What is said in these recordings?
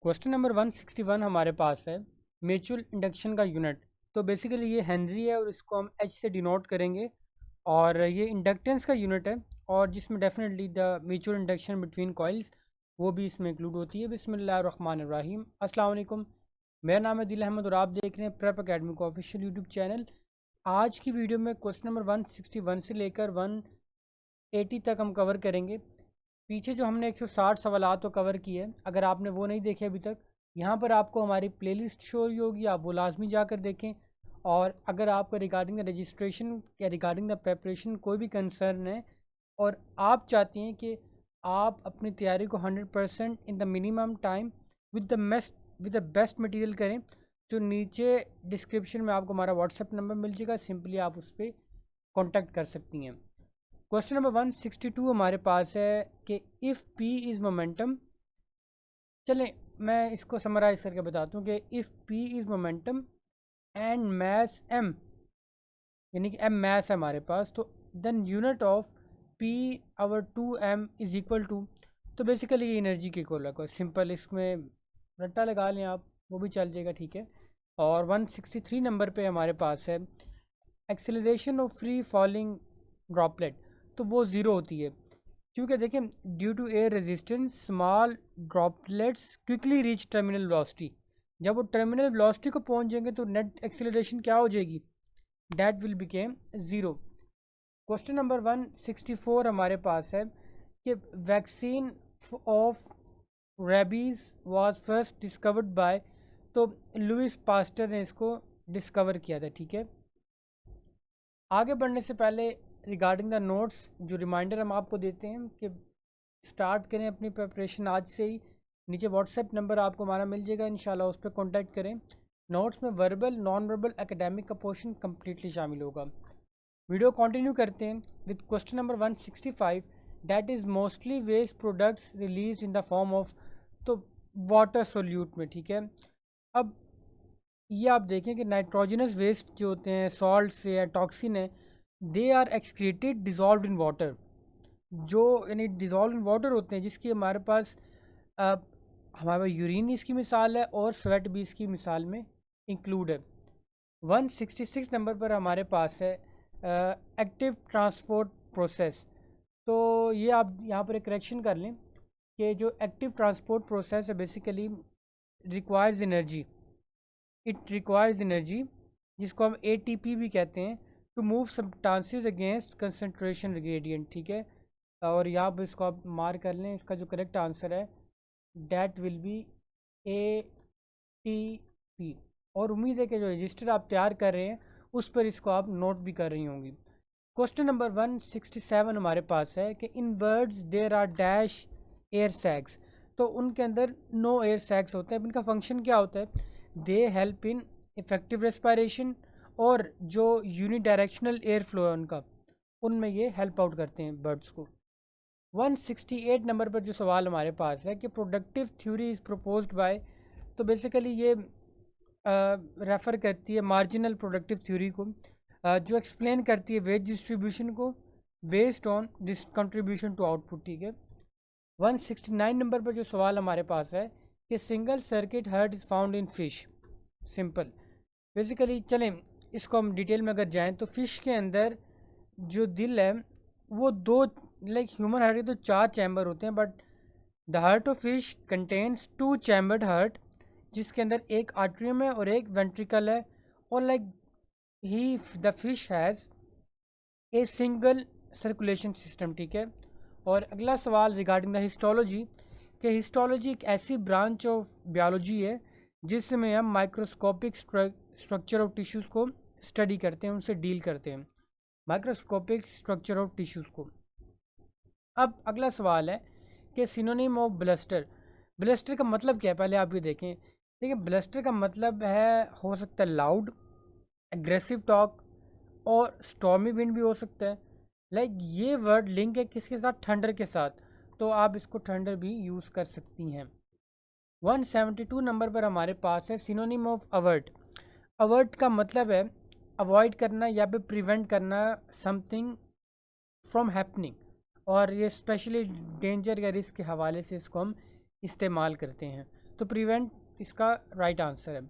Question number 161 हमारे पास है म्यूचुअल इंडक्शन का यूनिट। तो बेसिकली ये हेनरी है और इसको हम एच से डिनोट करेंगे और ये इंडक्टेंस का यूनिट है और जिसमें definitely the mutual induction between coils वो भी इसमें इंक्लूड होती है। बिस्मिल्लाहिर्रहमानिर्रहीम। अस्सलाम वालेकुम। मेरा नाम है दिल अहमद और आप देख रहे हैं प्रेप अकेडमी का ऑफिशियल यूट्यूब चैनल। आज की वीडियो में क्वेश्चन नंबर 161 से लेकर 180 तक हम कवर करेंगे। पीछे जो हमने 160 सवालात तो कवर किए हैं, अगर आपने वो नहीं देखे अभी तक, यहाँ पर आपको हमारी प्लेलिस्ट शो हुई होगी, आप वो लाजमी जाकर देखें। और अगर आपका रिगार्डिंग द रजिस्ट्रेशन या रिगार्डिंग द प्रेपरेशन कोई भी कंसर्न है और आप चाहती हैं कि आप अपनी तैयारी को 100% in the minimum time with the best material करें, जो नीचे डिस्क्रिप्शन में आपको हमारा व्हाट्सएप नंबर मिल जाएगा, सिंपली आप उस पर कॉन्टैक्ट कर सकती हैं। क्वेश्चन नंबर 162 हमारे पास है कि इफ़ पी इज़ मोमेंटम। चलें मैं इसको समराइज़ करके बताता हूँ कि if P is momentum and mass M, यानी कि एम मैस है हमारे पास, तो then unit of P over 2m is equal to. तो बेसिकली ये एनर्जी के इक्वल है, सिंपल इसमें रट्टा लगा लें आप, वो भी चल जाएगा, ठीक है। और 163 नंबर पे हमारे पास है acceleration of free falling droplet. तो वो ज़ीरो होती है क्योंकि देखें due to air resistance small droplets quickly reach terminal velocity. जब वो टर्मिनल वेलोसिटी को पहुंच जाएंगे तो नेट एक्सेलरेशन क्या हो जाएगी, that will became zero. Question number 164 हमारे पास है कि vaccine of rabies was first discovered by. तो लुइस पास्टर ने इसको डिस्कवर किया था, ठीक है। आगे बढ़ने से पहले रिगार्डिंग द नोट्स जो रिमाइंडर हम आपको देते हैं कि स्टार्ट करें अपनी प्रिपरेशन आज से ही। नीचे व्हाट्सएप नंबर आपको हमारा मिल जाएगा, इंशाल्लाह उस पर कॉन्टैक्ट करें। नोट्स में वर्बल नॉन वर्बल एकेडमिक का पोर्शन कम्प्लीटली शामिल होगा। वीडियो कंटिन्यू करते हैं with question number 165 that is mostly waste products release in the form of. तो वाटर सोल्यूट में, ठीक है। अब ये आप देखें कि नाइट्रोजनस वेस्ट जो होते हैं सॉल्ट से या टॉक्सिन है, they are excreted dissolve in water. जो यानी डिज़ोल्व इन वाटर होते हैं, जिसकी हमारे पास हमारे पास यूरिन इसकी मिसाल है और स्वेट भी इसकी मिसाल में इंक्लूड है। 166 नंबर पर हमारे पास है एक्टिव ट्रांसपोर्ट प्रोसेस। तो ये आप यहाँ पर एक करेक्शन कर लें कि जो एक्टिव ट्रांसपोर्ट प्रोसेस है basically requires energy, it requires energy, जिसको हम ATP भी कहते हैं, to move substances against concentration gradient, ठीक है। और यहाँ पर इसको आप मार्क कर लें, इसका जो करेक्ट आंसर है डैट विल बी ATP। और उम्मीद है कि जो रजिस्टर आप तैयार कर रहे हैं उस पर इसको आप नोट भी कर रही होंगी। क्वेश्चन नंबर 167 हमारे पास है कि in birds there are dash air sacs. तो उनके अंदर नो एयर सैक्स होते हैं। इनका फंक्शन क्या होता है, they help in effective respiration, और जो यूनिडायरेक्शनल एयर फ्लो है उनका, उनमें ये हेल्प आउट करते हैं बर्ड्स को। 168 नंबर पर जो सवाल हमारे पास है कि productive theory is proposed by. तो बेसिकली ये रेफ़र करती है मार्जिनल प्रोडक्टिव थ्योरी को, जो एक्सप्लेन करती है वेज डिस्ट्रीब्यूशन को based on this contribution to output, ठीक है। 169 नंबर पर जो सवाल हमारे पास है कि single circuit heart is found in fish. Simple basically चलें इसको हम डिटेल में अगर जाएं तो फिश के अंदर जो दिल है वो दो, लाइक ह्यूमन हार्ट के तो 4 चैम्बर होते हैं, but the heart of fish contains 2 chambered heart, जिसके अंदर एक आर्ट्रियम है और एक वेंट्रिकल है। और like he the fish has a single circulation system, ठीक है। और अगला सवाल रिगार्डिंग द हिस्टोलॉजी, कि हिस्टोलॉजी एक ऐसी ब्रांच ऑफ बायोलॉजी है जिसमें हम माइक्रोस्कोपिक स्ट्रक्चर ऑफ टिश्यूज़ को स्टडी करते हैं, उनसे डील करते हैं, माइक्रोस्कोपिक स्ट्रक्चर ऑफ टिश्यूज़ को। अब अगला सवाल है कि सिनोनिम ऑफ ब्लस्टर। ब्लस्टर का मतलब क्या है, पहले आप ये देखें। देखिए ब्लस्टर का मतलब है, हो सकता है लाउड, एग्रेसिव टॉक और स्टॉर्मी विंड भी हो सकता है। लाइक ये वर्ड लिंक है किसके साथ, थंडर के साथ, तो आप इसको थंडर भी यूज़ कर सकती हैं। 172 नंबर पर हमारे पास है सिनोनिम ऑफ अवर्ट। अवर्ट का मतलब है अवॉइड करना या फिर प्रिवेंट करना समथिंग फ्रॉम हैपनिंग, और ये स्पेशली डेंजर या रिस्क के हवाले से इसको हम इस्तेमाल करते हैं। तो प्रिवेंट इसका राइट आंसर है।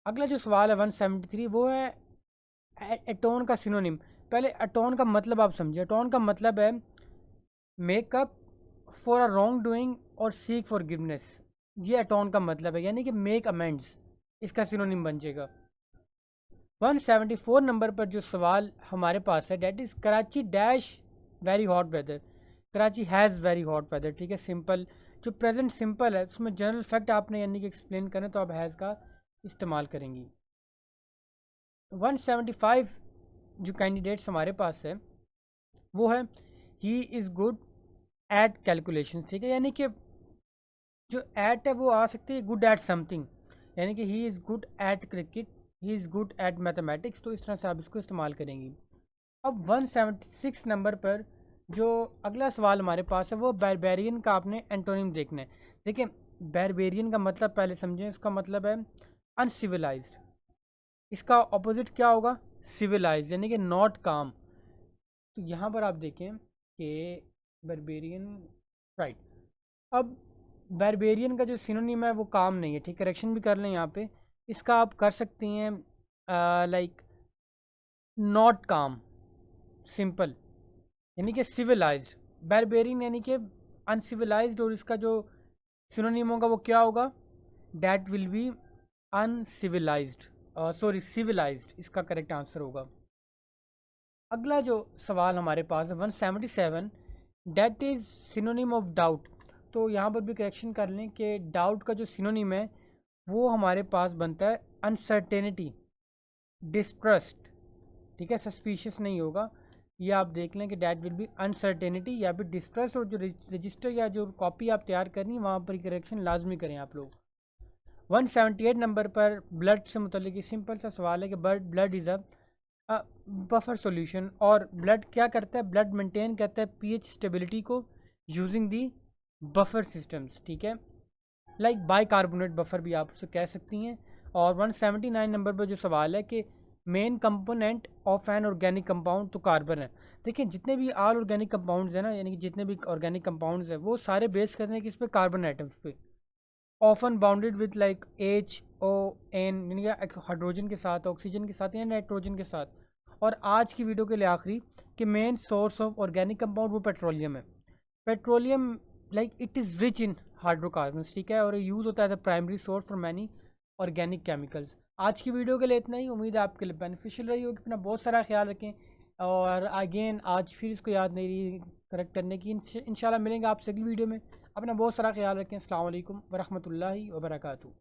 अगला जो सवाल है 173 वो है एटोन का सिनोनिम। पहले एटोन का मतलब आप समझिए। एटोन का मतलब है makeup for a wrong doing और सीक फॉर गिवनेस। ये एटोन का मतलब है, यानी कि मेक अमेंड्स, इसका सिनोनिम बन जाएगा। 174 नंबर पर जो सवाल हमारे पास है that is Karachi dash very hot weather. Karachi has very hot weather, ठीक है। सिंपल जो प्रेजेंट सिंपल है उसमें जनरल फैक्ट आपने यानी कि एक्सप्लेन करें तो आप हैज़ का इस्तेमाल करेंगी। 175 जो कैंडिडेट्स हमारे पास है वो है he is good at calculation, ठीक है। यानी कि जो एट है वो आ सकती है गुड एट समथिंग, यानी कि he is good at cricket, he is good at mathematics, तो इस तरह से आप इसको इस्तेमाल करेंगी। अब 176 नंबर पर जो अगला सवाल हमारे पास है वो बैरबेरियन का आपने एंटोनिम देखना है। देखिए बैरबेरियन का मतलब पहले समझें, इसका मतलब है अनसिविलाइज्ड। इसका ऑपोजिट क्या होगा? सिविलाइज, यानी कि नॉट काम। तो यहाँ पर आप देखें कि बैरबेरियन, राइट। अब बैरबेरियन का जो सिनोनिम है वो काम नहीं है, ठीक। करेक्शन भी कर लें यहाँ पे, इसका आप कर सकती हैं लाइक नॉट काम, सिंपल, यानी कि सिविलाइज्ड। बैरबेरियन यानी कि अनसिविलाइज्ड, और इसका जो सिनोनिम होगा वो क्या होगा? That will be uncivilised, sorry civilised, इसका करेक्ट आंसर होगा। अगला जो सवाल हमारे पास है 177 that is synonym of doubt. तो यहाँ पर भी करेक्शन कर लें कि डाउट का जो सिनोनिम है वो हमारे पास बनता है अनसर्टेनिटी, डिस्ट्रस्ट, ठीक है। सस्पिशियस नहीं होगा, ये आप देख लें कि डैट विल बी अनसर्टेनिटी या फिर डिस्ट्रस्ट। और जो रजिस्टर या जो कॉपी आप तैयार करनी है वहाँ पर करेक्शन लाजमी करें आप लोग। 178 नंबर पर ब्लड से मुतल्लिक सिंपल सा सवाल है कि blood is a buffer solution. और ब्लड क्या करता है? ब्लड मेंटेन करता है पीएच स्टेबिलिटी को यूजिंग दी बफर सिस्टम्स, ठीक है। लाइक बाइकार्बोनेट बफर भी आप उसे कह सकती हैं। और 179 नंबर पर जो सवाल है कि main component of an organic compound तो कार्बन है। देखिए जितने भी ऑल ऑर्गेनिक कंपाउंड्स हैं ना, यानी कि जितने भी ऑर्गेनिक कंपाउंड्स हैं वो सारे बेस करते हैं किस पे? कार्बन आइटम्स पे। Often bounded with like HON, यानी कि हाइड्रोजन के साथ, ऑक्सीजन के साथ या नाइट्रोजन के साथ। और आज की वीडियो के लिए आखिरी कि main source of organic compound वो पेट्रोलियम है। Petroleum like it is rich in hydrocarbons, ठीक है, और ये यूज़ होता है as a primary source for many organic chemicals. आज की वीडियो के लिए इतना ही, उम्मीद है आपके लिए बेनिफिशियल रही होगी। अपना बहुत सारा ख्याल रखें। और अगेन आज फिर इसको याद नहीं रही करेक्ट करने की। इंशाल्लाह मिलेंगे आपसे अगली वीडियो में। अपना बहुत सारा ख्याल रखें। अस्सलाम वालेकुम वरहमतुल्लाहि वबरकातुहू।